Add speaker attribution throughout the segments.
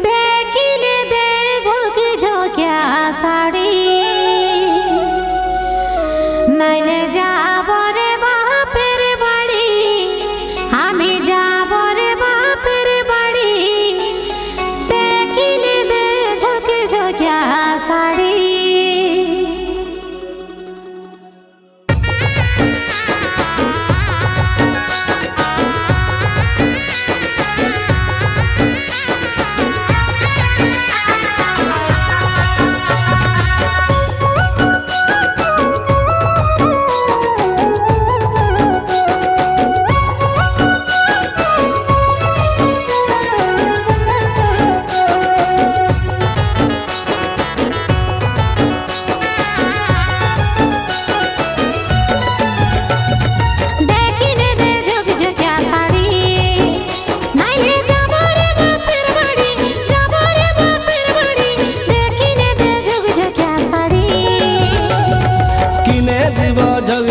Speaker 1: देखिले दे झोंक झोंकिया साड़ी नाइले जाबो रे बापेर बाड़ी आमी जाबो रे बापेर बाड़ी देखिले दे झोंक झोंकिया साड़ी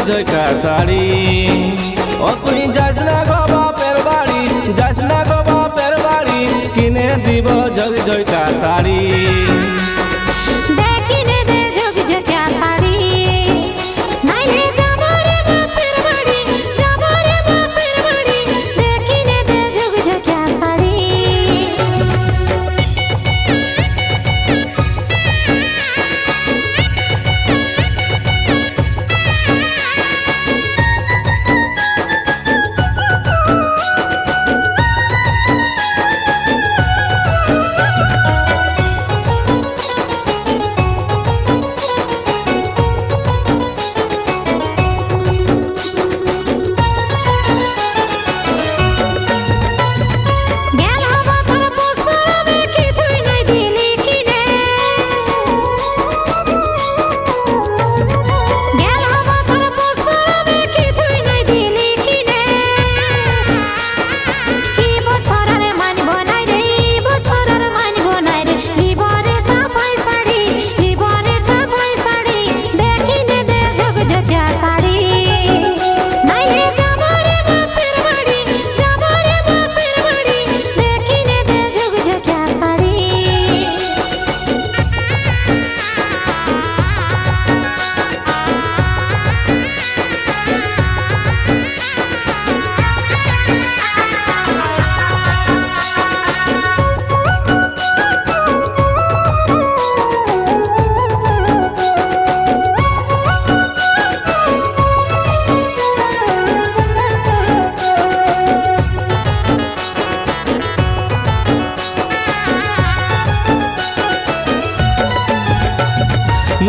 Speaker 2: झोंका साड़ी ओ तुई जास ना गो बापेर बाड़ी जास ना गो बापेर बाड़ी किने দিব झोंका साड़ी
Speaker 1: देखिले दे झोंका साड़ी नाइले जाबो रे बापेर बाड़ी जाबो रे बापेर बाड़ी देखिले दे झोंका साड़ी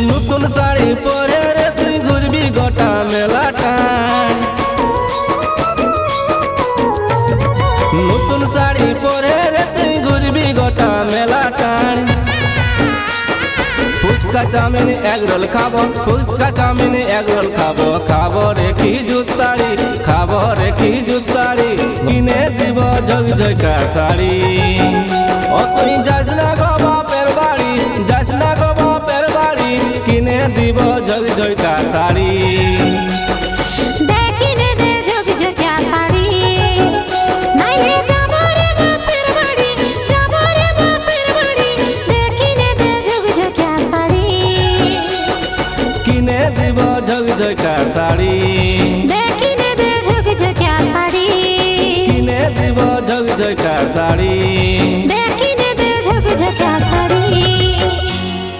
Speaker 2: নতুন শাড়ি পরে রে তুই ঘুরবি গোটা মেলাটা নতুন শাড়ি পরে রে তুই ঘুরবি গোটা মেলাটা ফুচকা চাউমিন এগ রোল খাবো ফুচকা চাউমিন এগ রোল খাবো খাবো রে কি জুতাড়ি খাবো রে কি জুতাড়ি কিনে দিব ঝোঁকা শাড়ি ও তুই যাস না গো বাপের বাড়ি যাস না গো বাপের বাড়ি কিনে দিব ঝোঁকা শাড়ি
Speaker 1: देखिले दे झोंका साड़ी नाइले जाबो रे बापेर बाड़ी जाबो रे बापेर बाड़ी देखिले दे झोंका साड़ी
Speaker 2: किने দিব ঝোঁকা শাড়ি
Speaker 1: देखिले दे झोंका साड़ी
Speaker 2: किने দিব ঝোঁকা শাড়ি